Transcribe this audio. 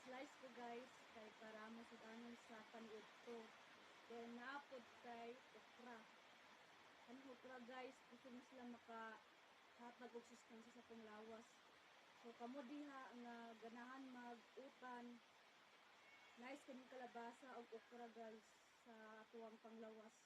slice ko guys kay para mo sudanon sa paniud ko. Then naapod kay okra. Ang okra guys, gusto mo sila makahatag og sustansya sa tong lawas. So kamo diha nga ganahan mag-utan. Nice kaming kalabasa og okra guys sa tuwang panglawas.